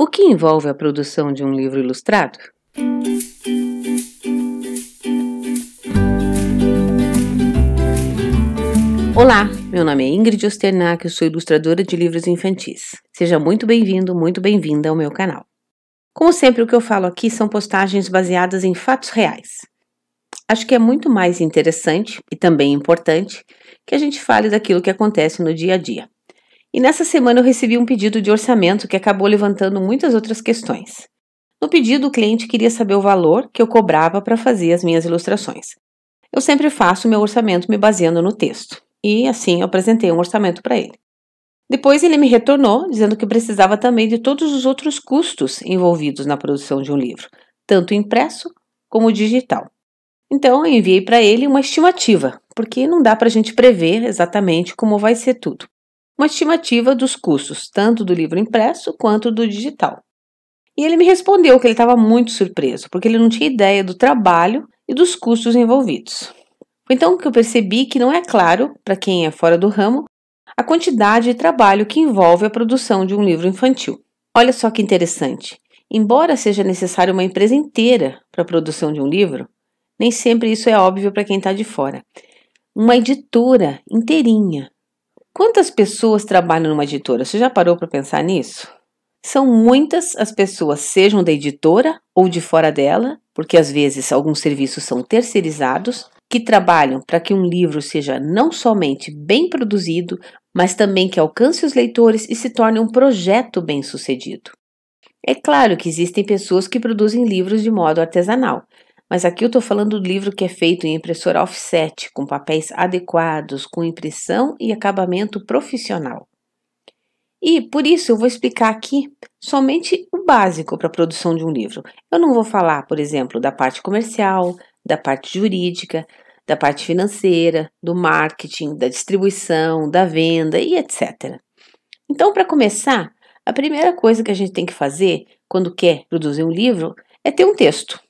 O que envolve a produção de um livro ilustrado? Olá, meu nome é Ingrid Osternack, eu sou ilustradora de livros infantis. Seja muito bem-vindo, muito bem-vinda ao meu canal. Como sempre, o que eu falo aqui são postagens baseadas em fatos reais. Acho que é muito mais interessante e também importante que a gente fale daquilo que acontece no dia a dia. E nessa semana eu recebi um pedido de orçamento que acabou levantando muitas outras questões. No pedido, o cliente queria saber o valor que eu cobrava para fazer as minhas ilustrações. Eu sempre faço meu orçamento me baseando no texto, e assim eu apresentei um orçamento para ele. Depois ele me retornou, dizendo que precisava também de todos os outros custos envolvidos na produção de um livro, tanto impresso como digital. Então eu enviei para ele uma estimativa, porque não dá para a gente prever exatamente como vai ser tudo. Uma estimativa dos custos, tanto do livro impresso quanto do digital. E ele me respondeu que ele estava muito surpreso, porque ele não tinha ideia do trabalho e dos custos envolvidos. Foi então que eu percebi que não é claro, para quem é fora do ramo, a quantidade de trabalho que envolve a produção de um livro infantil. Olha só que interessante. Embora seja necessário uma empresa inteira para a produção de um livro, nem sempre isso é óbvio para quem está de fora. Uma editora inteirinha. Quantas pessoas trabalham numa editora? Você já parou para pensar nisso? São muitas as pessoas, sejam da editora ou de fora dela, porque às vezes alguns serviços são terceirizados, que trabalham para que um livro seja não somente bem produzido, mas também que alcance os leitores e se torne um projeto bem-sucedido. É claro que existem pessoas que produzem livros de modo artesanal, mas aqui eu estou falando do livro que é feito em impressora offset, com papéis adequados, com impressão e acabamento profissional. E, por isso, eu vou explicar aqui somente o básico para a produção de um livro. Eu não vou falar, por exemplo, da parte comercial, da parte jurídica, da parte financeira, do marketing, da distribuição, da venda e etc. Então, para começar, a primeira coisa que a gente tem que fazer quando quer produzir um livro é ter um texto.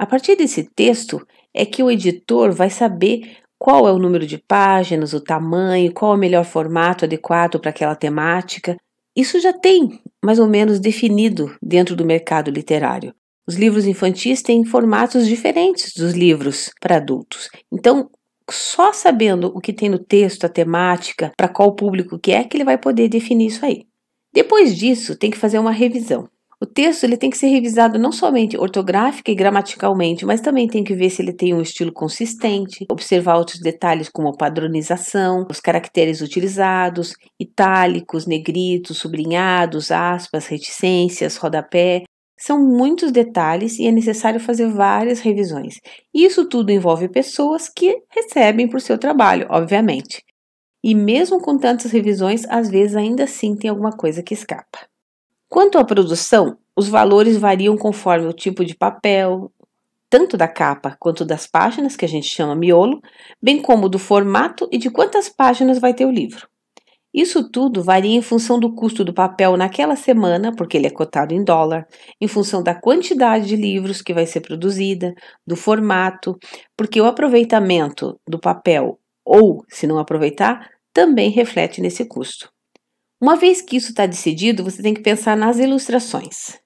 A partir desse texto é que o editor vai saber qual é o número de páginas, o tamanho, qual é o melhor formato adequado para aquela temática. Isso já tem mais ou menos definido dentro do mercado literário. Os livros infantis têm formatos diferentes dos livros para adultos. Então, só sabendo o que tem no texto, a temática, para qual público que ele vai poder definir isso aí. Depois disso, tem que fazer uma revisão. O texto ele tem que ser revisado não somente ortográfica e gramaticalmente, mas também tem que ver se ele tem um estilo consistente, observar outros detalhes como padronização, os caracteres utilizados, itálicos, negritos, sublinhados, aspas, reticências, rodapé. São muitos detalhes e é necessário fazer várias revisões. Isso tudo envolve pessoas que recebem por seu trabalho, obviamente. E mesmo com tantas revisões, às vezes ainda assim tem alguma coisa que escapa. Quanto à produção, os valores variam conforme o tipo de papel, tanto da capa quanto das páginas, que a gente chama miolo, bem como do formato e de quantas páginas vai ter o livro. Isso tudo varia em função do custo do papel naquela semana, porque ele é cotado em dólar, em função da quantidade de livros que vai ser produzida, do formato, porque o aproveitamento do papel, ou se não aproveitar, também reflete nesse custo. Uma vez que isso está decidido, você tem que pensar nas ilustrações.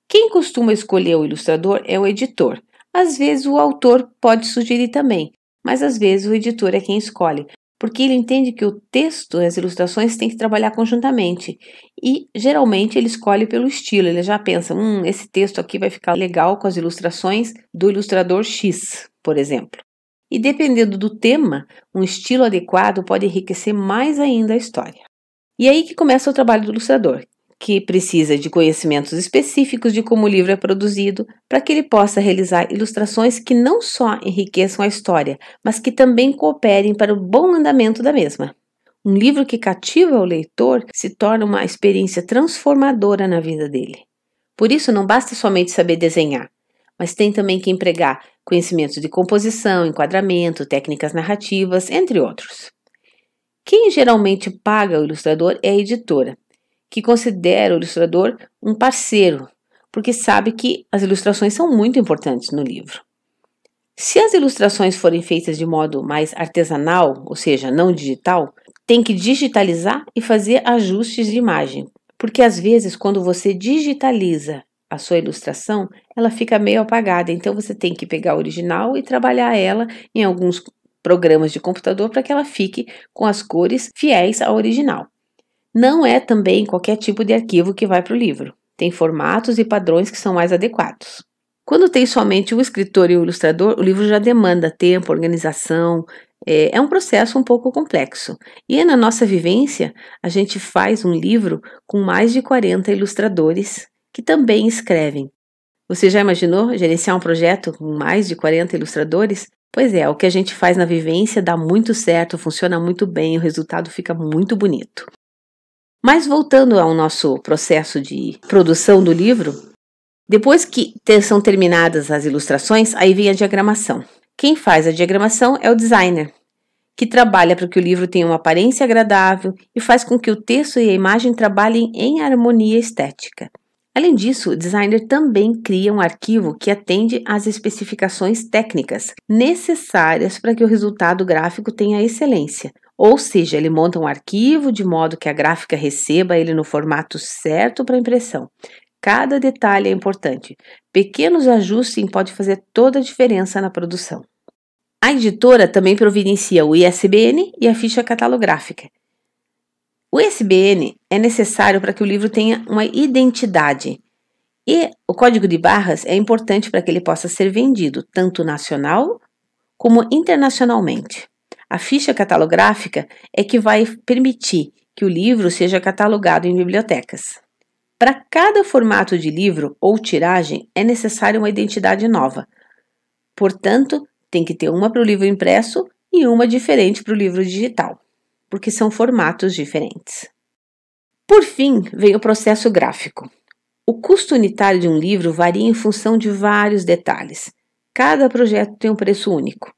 Quem costuma escolher o ilustrador é o editor. Às vezes o autor pode sugerir também, mas às vezes o editor é quem escolhe, porque ele entende que o texto e as ilustrações têm que trabalhar conjuntamente. E geralmente ele escolhe pelo estilo, ele já pensa, esse texto aqui vai ficar legal com as ilustrações do ilustrador X, por exemplo. E dependendo do tema, um estilo adequado pode enriquecer mais ainda a história. E aí que começa o trabalho do ilustrador, que precisa de conhecimentos específicos de como o livro é produzido, para que ele possa realizar ilustrações que não só enriqueçam a história, mas que também cooperem para o bom andamento da mesma. Um livro que cativa o leitor se torna uma experiência transformadora na vida dele. Por isso, não basta somente saber desenhar, mas tem também que empregar conhecimentos de composição, enquadramento, técnicas narrativas, entre outros. Quem geralmente paga o ilustrador é a editora, que considera o ilustrador um parceiro, porque sabe que as ilustrações são muito importantes no livro. Se as ilustrações forem feitas de modo mais artesanal, ou seja, não digital, tem que digitalizar e fazer ajustes de imagem, porque às vezes quando você digitaliza a sua ilustração, ela fica meio apagada, então você tem que pegar a original e trabalhar ela em alguns programas de computador para que ela fique com as cores fiéis ao original. Não é também qualquer tipo de arquivo que vai para o livro. Tem formatos e padrões que são mais adequados. Quando tem somente o escritor e o ilustrador, o livro já demanda tempo, organização. É um processo um pouco complexo. E na nossa vivência, a gente faz um livro com mais de 40 ilustradores que também escrevem. Você já imaginou gerenciar um projeto com mais de 40 ilustradores? Pois é, o que a gente faz na vivência dá muito certo, funciona muito bem, o resultado fica muito bonito. Mas voltando ao nosso processo de produção do livro, depois que são terminadas as ilustrações, aí vem a diagramação. Quem faz a diagramação é o designer, que trabalha para que o livro tenha uma aparência agradável e faz com que o texto e a imagem trabalhem em harmonia estética. Além disso, o designer também cria um arquivo que atende às especificações técnicas necessárias para que o resultado gráfico tenha excelência. Ou seja, ele monta um arquivo de modo que a gráfica receba ele no formato certo para impressão. Cada detalhe é importante. Pequenos ajustes podem fazer toda a diferença na produção. A editora também providencia o ISBN e a ficha catalográfica. O ISBN é necessário para que o livro tenha uma identidade e o código de barras é importante para que ele possa ser vendido tanto nacional como internacionalmente. A ficha catalográfica é que vai permitir que o livro seja catalogado em bibliotecas. Para cada formato de livro ou tiragem é necessária uma identidade nova. Portanto, tem que ter uma para o livro impresso e uma diferente para o livro digital, porque são formatos diferentes. Por fim, vem o processo gráfico. O custo unitário de um livro varia em função de vários detalhes. Cada projeto tem um preço único.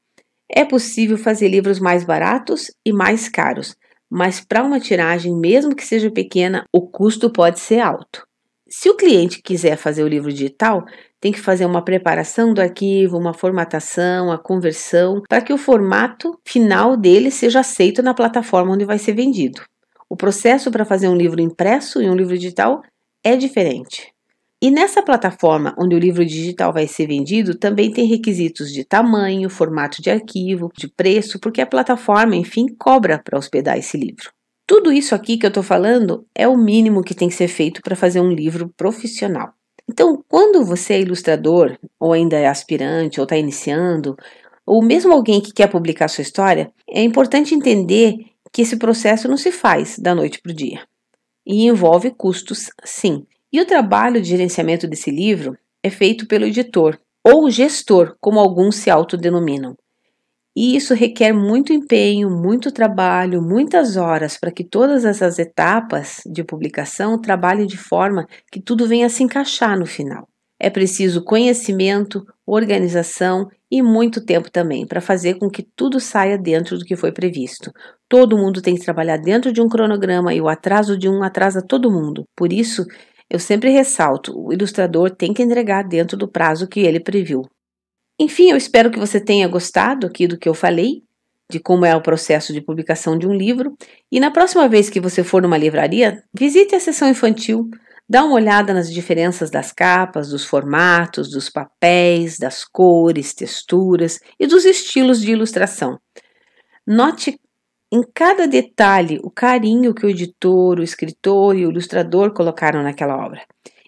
É possível fazer livros mais baratos e mais caros, mas para uma tiragem, mesmo que seja pequena, o custo pode ser alto. Se o cliente quiser fazer o livro digital, tem que fazer uma preparação do arquivo, uma formatação, a conversão, para que o formato final dele seja aceito na plataforma onde vai ser vendido. O processo para fazer um livro impresso e um livro digital é diferente. E nessa plataforma onde o livro digital vai ser vendido, também tem requisitos de tamanho, formato de arquivo, de preço, porque a plataforma, enfim, cobra para hospedar esse livro. Tudo isso aqui que eu estou falando é o mínimo que tem que ser feito para fazer um livro profissional. Então, quando você é ilustrador, ou ainda é aspirante, ou está iniciando, ou mesmo alguém que quer publicar sua história, é importante entender que esse processo não se faz da noite para o dia. E envolve custos, sim. E o trabalho de gerenciamento desse livro é feito pelo editor, ou gestor, como alguns se autodenominam. E isso requer muito empenho, muito trabalho, muitas horas para que todas essas etapas de publicação trabalhem de forma que tudo venha a se encaixar no final. É preciso conhecimento, organização e muito tempo também para fazer com que tudo saia dentro do que foi previsto. Todo mundo tem que trabalhar dentro de um cronograma e o atraso de um atrasa todo mundo. Por isso, eu sempre ressalto, o ilustrador tem que entregar dentro do prazo que ele previu. Enfim, eu espero que você tenha gostado aqui do que eu falei, de como é o processo de publicação de um livro. E na próxima vez que você for numa livraria, visite a seção infantil, dá uma olhada nas diferenças das capas, dos formatos, dos papéis, das cores, texturas e dos estilos de ilustração. Note em cada detalhe o carinho que o editor, o escritor e o ilustrador colocaram naquela obra.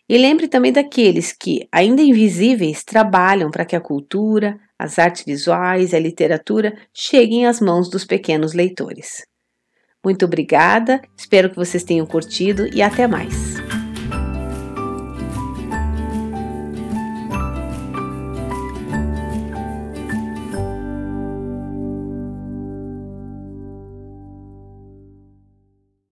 E lembre também daqueles que, ainda invisíveis, trabalham para que a cultura, as artes visuais e a literatura cheguem às mãos dos pequenos leitores. Muito obrigada, espero que vocês tenham curtido e até mais!